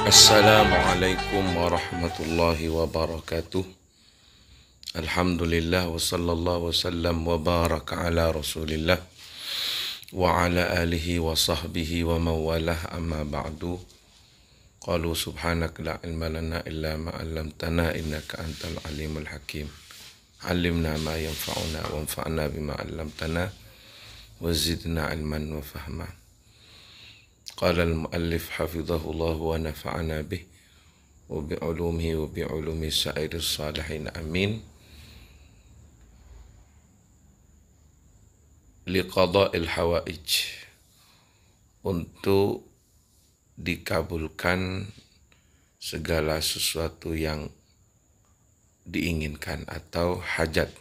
Assalamualaikum warahmatullahi wabarakatuh. Alhamdulillah wa sallallahu wasallam wa baraka ala rasulillah wa ala alihi wa sahbihi wa mawalah amma ba'du. Qalu subhanaka la ilma lana illa ma 'allamtana innaka antal alimul hakim. 'Allimna ma yanfa'una wanfa'na bima 'allamtana wa zidna ilman wa fahma. Qala al-muallif hafizahullah wa nafa'ana bih wa bi'ulumihi wa bi'ulumi sa'iris salihin amin. Liqada'il hawaij, untuk dikabulkan segala sesuatu yang diinginkan atau hajat.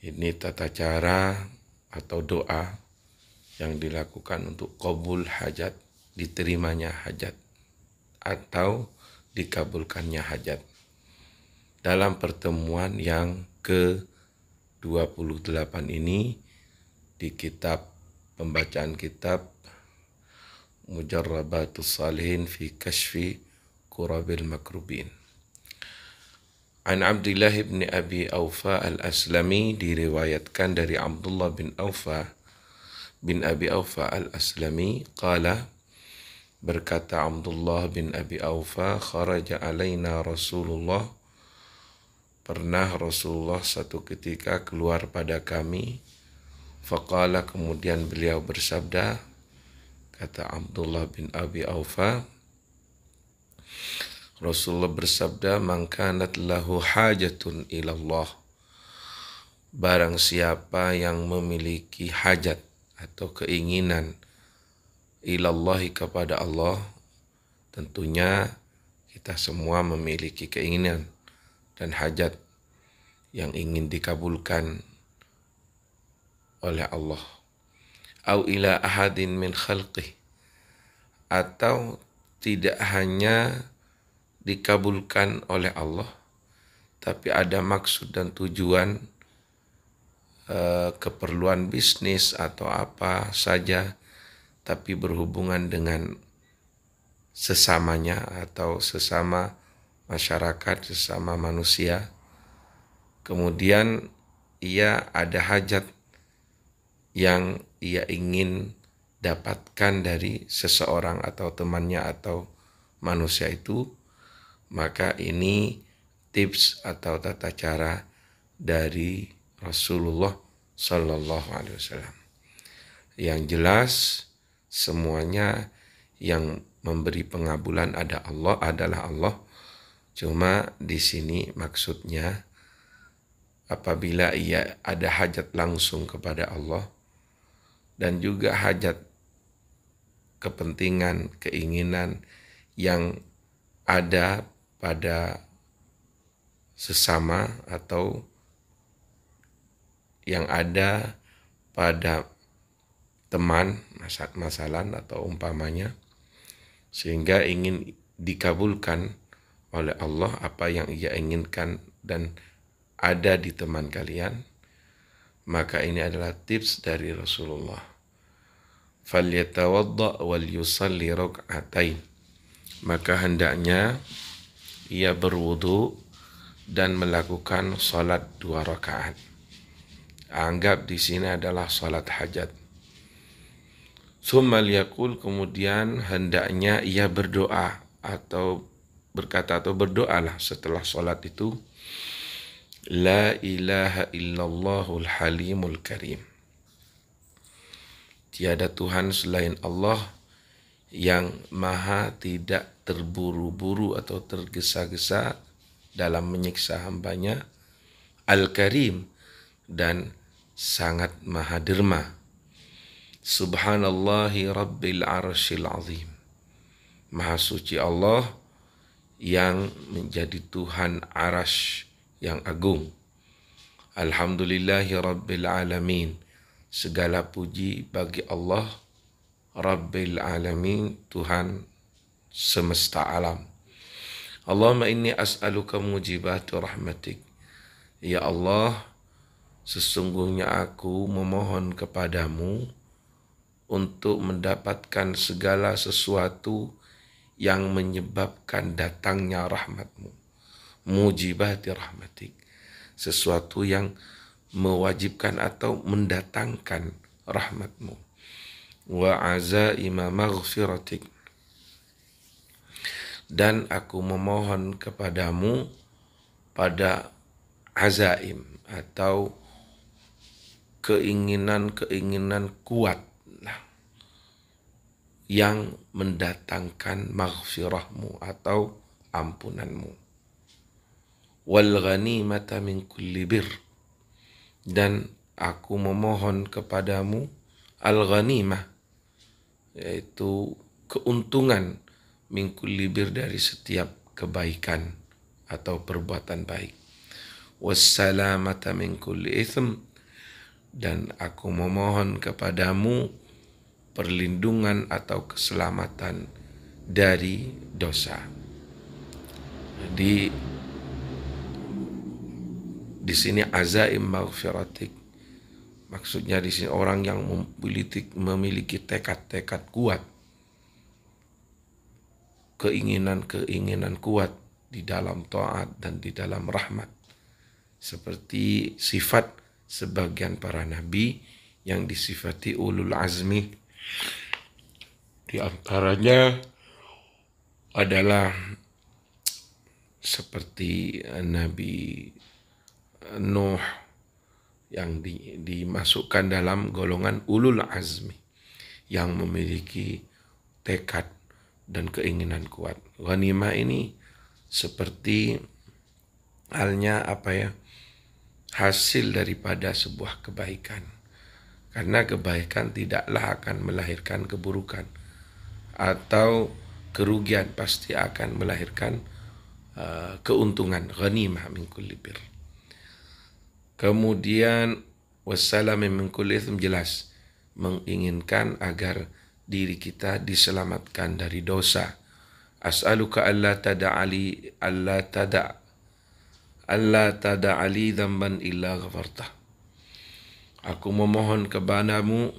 Ini tata cara atau doa yang dilakukan untuk qabul hajat, diterimanya hajat atau dikabulkannya hajat. Dalam pertemuan yang ke-28 ini di kitab pembacaan kitab Mujarrabatus Salihin fi Kashfi Kurabil Makrubin. An Abdullah bin Abi Aufa al-Aslami, diriwayatkan dari Abdullah bin Abi Aufa al-Aslami, qala, berkata Abdullah bin Abi Aufa, kharaja alaina Rasulullah, pernah Rasulullah satu ketika keluar pada kami, faqala, kemudian beliau bersabda, kata Abdullah bin Abi Aufa, Rasulullah bersabda, man kanat lahu hajatun ilallah, barang siapa yang memiliki hajat atau keinginan ilallahi, kepada Allah. Tentunya kita semua memiliki keinginan dan hajat yang ingin dikabulkan oleh Allah. Au ila ahadin min khalqih, atau tidak hanya dikabulkan oleh Allah, tapi ada maksud dan tujuan, keperluan bisnis atau apa saja, tapi berhubungan dengan sesamanya atau sesama masyarakat, sesama manusia. Kemudian ia ada hajat yang ia ingin dapatkan dari seseorang atau temannya atau manusia itu, maka ini tips atau tata cara dari Rasulullah Sallallahu Alaihi Wasallam. Yang jelas semuanya yang memberi pengabulan adalah Allah. Cuma di sini maksudnya apabila ia ada hajat langsung kepada Allah dan juga hajat kepentingan, keinginan yang ada pada sesama atau yang ada pada teman, masalah atau umpamanya, sehingga ingin dikabulkan oleh Allah apa yang ia inginkan dan ada di teman kalian, maka ini adalah tips dari Rasulullah. Falyatawadda wal yusalli rak'atain, maka hendaknya ia berwudu dan melakukan salat 2 rakaat. Anggap di sini adalah salat hajat. Tsumma liyaqul, kemudian hendaknya ia berdoa atau berkata atau berdoalah setelah salat itu, la ilaha illallahul halimul karim, tiada Tuhan selain Allah yang maha tidak terburu-buru atau tergesa-gesa dalam menyiksa hambanya, al-karim, dan sangat maha derma. Subhanallahi rabbil arsyil azim, maha suci Allah yang menjadi Tuhan arasy yang agung. Alhamdulillahi rabbil alamin, segala puji bagi Allah Rabbil alamin, Tuhan semesta alam. Allahumma inni as'aluka mujibatu rahmatik, ya Allah, sesungguhnya aku memohon kepadamu untuk mendapatkan segala sesuatu yang menyebabkan datangnya rahmatmu. Mujibati rahmatik, sesuatu yang mewajibkan atau mendatangkan rahmatmu. Wa azaima maghfiratik, dan aku memohon kepadamu pada azaim atau keinginan-keinginan kuat yang mendatangkan maghfirahmu atau ampunanmu. Wal ghanimata min kulli bir, dan aku memohon kepadamu al-ghanimah, yaitu keuntungan min kulli bir, dari setiap kebaikan atau perbuatan baik. Wassalamata min kulli itsm, dan aku memohon kepadamu perlindungan atau keselamatan dari dosa. Di sini azaim maghfiratik, maksudnya di sini orang yang memiliki tekad-tekad kuat, keinginan-keinginan kuat di dalam taat dan di dalam rahmat, seperti sifat sebagian para nabi yang disifati ulul azmi. Di antaranya adalah seperti Nabi Nuh yang dimasukkan dalam golongan ulul azmi yang memiliki tekad dan keinginan kuat. Ghanimah ini seperti halnya hasil daripada sebuah kebaikan. Karena kebaikan tidaklah akan melahirkan keburukan atau kerugian, pasti akan melahirkan keuntungan. Ghanimah min kulli bir. Kemudian wassalam min kulli itsm, jelas menginginkan agar diri kita diselamatkan dari dosa. As'aluka alla tada'ali dzamban illa ghafartah. Aku memohon kepadamu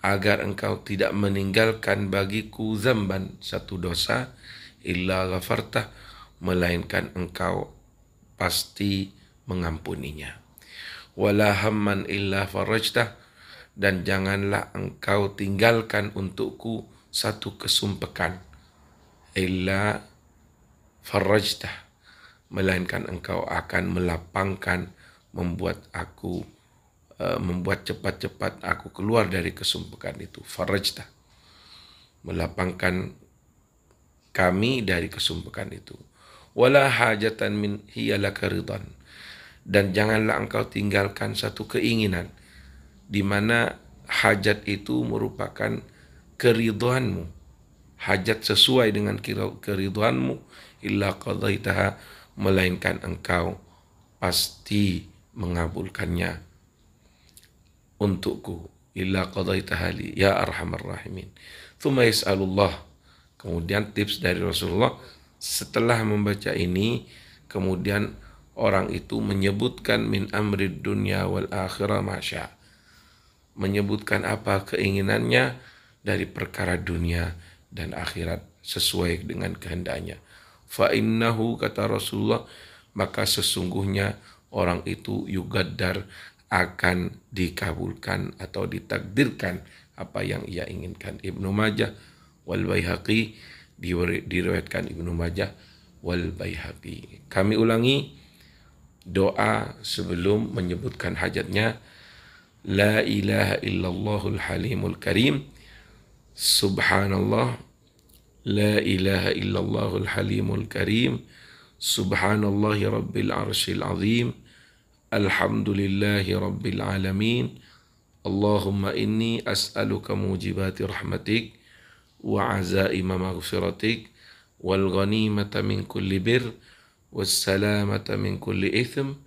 agar engkau tidak meninggalkan bagiku zamban, satu dosa, illa ghafartah, melainkan engkau pasti mengampuninya. Wala hamman illa farajtah, dan janganlah engkau tinggalkan untukku satu kesumpekan, illa farajtah, melainkan engkau akan melapangkan, membuat cepat-cepat aku keluar dari kesumpekan itu. Farajtah, melapangkan kami dari kesumpekan itu. Wala hajatan min hiya laka ridan, dan janganlah engkau tinggalkan satu keinginan di mana hajat itu merupakan keridhaanmu, hajat sesuai dengan keridhaanmu, illa qadaitaha, melainkan engkau pasti mengabulkannya untukku. Illa qadaitaha li ya arhamar rahimin. Tsumma yas'alullah, kemudian tips dari Rasulullah setelah membaca ini, kemudian orang itu menyebutkan min amrid dunya wal akhirah masya, menyebutkan apa keinginannya dari perkara dunia dan akhirat sesuai dengan kehendaknya. Fa innahu, kata Rasulullah, maka sesungguhnya orang itu yugaddar, akan dikabulkan atau ditakdirkan apa yang ia inginkan. Ibnu Majah wal Baihaqi, diriwayatkan Ibnu Majah wal Baihaqi. Kami ulangi doa sebelum menyebutkan hajatnya. La ilaha illallahul halimul karim, subhanallah, la ilaha illallahul halimul karim, subhanallahi rabbil arsyil azim, alhamdulillahi rabbil alamin, Allahumma inni as'aluka mujibati rahmatik wa azaima maghfiratik wal ghanimata min kulli bir wassalamata min kulli ithm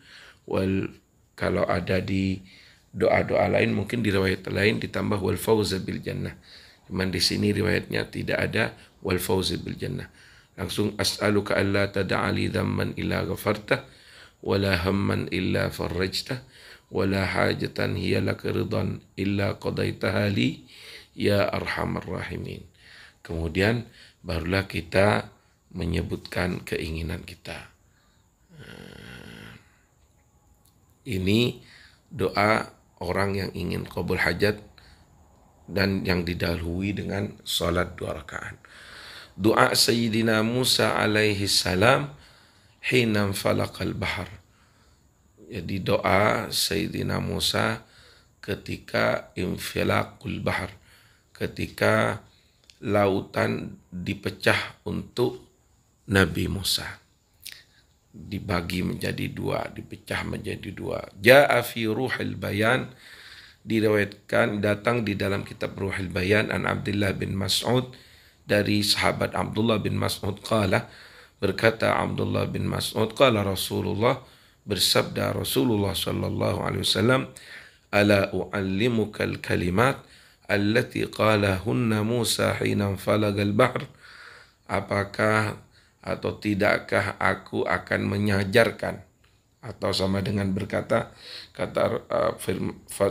wal, kalau ada di doa-doa lain mungkin di riwayat lain ditambah wal fawza bil jannah. Cuman di sini riwayatnya tidak ada wal fawza bil jannah. Langsung as'aluka alla tada'ali dhamman illa ghafartah wala hamman illa farajtah wala hajatan hiya laka ridan illa qadaitaha li ya arhamar rahimin. Kemudian barulah kita menyebutkan keinginan kita. Ini doa orang yang ingin qabul hajat dan yang didahului dengan salat 2 rakaat. Doa Sayyidina Musa alaihi salam hina falaqal bahar. Jadi doa Sayyidina Musa ketika infilaqul bahar, ketika lautan dipecah untuk Nabi Musa. Dibagi menjadi 2, dipecah menjadi 2. Ja'a fi ruhil bayan, diriwayatkan datang di dalam kitab Ruhul Bayan an Abdullah bin Mas'ud, dari sahabat Abdullah bin Mas'ud qala, berkata Abdullah bin Mas'ud, qala Rasulullah, bersabda Rasulullah sallallahu alaihi wasallam, ala uallimukal kalimat allati qalahunna Musa hina falagal bahr, apakah atau tidakkah aku akan mengajarkan, atau sama dengan berkata,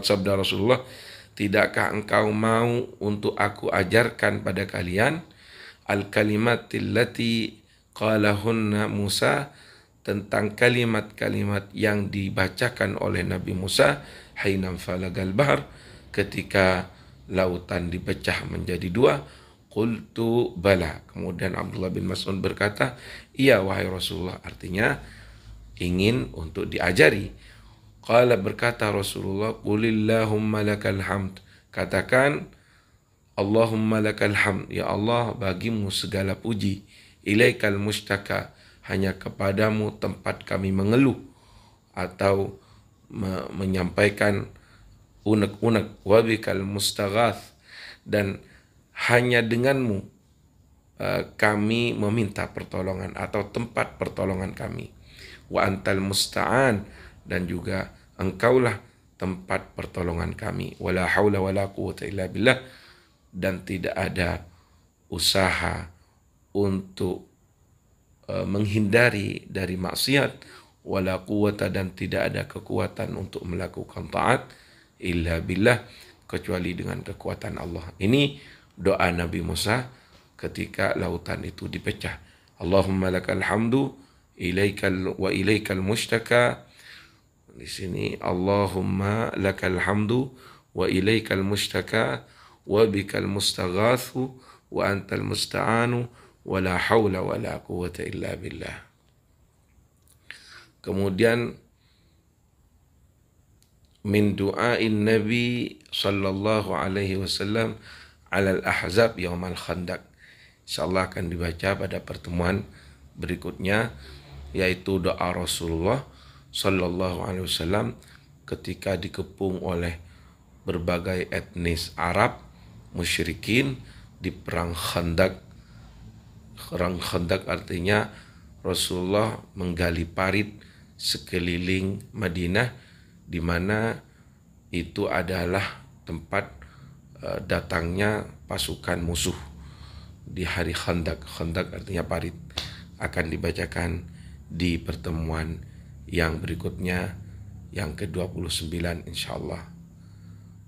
sabda Rasulullah, tidakkah engkau mau untuk aku ajarkan pada kalian al-kalimatil lati qalahunna Musa, tentang kalimat-kalimat yang dibacakan oleh Nabi Musa hina falagal bahr, ketika lautan dipecah menjadi 2. Qultu bala. Kemudian Abdullah bin Mas'ud berkata, iya wahai Rasulullah, artinya ingin untuk diajari. Qala, berkata Rasulullah, qulillahumma lakal hamd, katakan Allahumma lakal hamd, ya Allah bagimu segala puji, ilaikal mustaka, hanya kepadamu tempat kami mengeluh atau menyampaikan unek-unek, wabikal mustaghath, dan hanya denganmu kami meminta pertolongan atau tempat pertolongan kami. Wa antal musta'an, dan juga engkaulah tempat pertolongan kami. Wala haula wala quwwata illa billah, dan tidak ada usaha untuk menghindari dari maksiat, wala quwwata, dan tidak ada kekuatan untuk melakukan taat, illa billah, kecuali dengan kekuatan Allah. Ini doa Nabi Musa ketika lautan itu dipecah. Allahumma lakal hamdu wa ilaikal mushtaka. Di sini Allahumma lakal hamdu wa ilaikal mushtaka wa bikal mustaghathu wa antal musta'anu wa la hawla wa la quwwata illa billah. Kemudian min du'ain Nabi sallallahu alaihi wasallam alal ahzab yaumal khandaq. Insyaallah akan dibaca pada pertemuan berikutnya, yaitu doa Rasulullah sallallahu alaihi wasallam ketika dikepung oleh berbagai etnis Arab musyrikin di perang Khandaq. Perang Khandaq artinya Rasulullah menggali parit sekeliling Madinah, di mana itu adalah tempat datangnya pasukan musuh di hari Khandaq. Khandaq artinya parit. Akan dibacakan di pertemuan yang berikutnya, yang ke-29 insyaallah.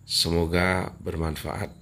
Semoga bermanfaat.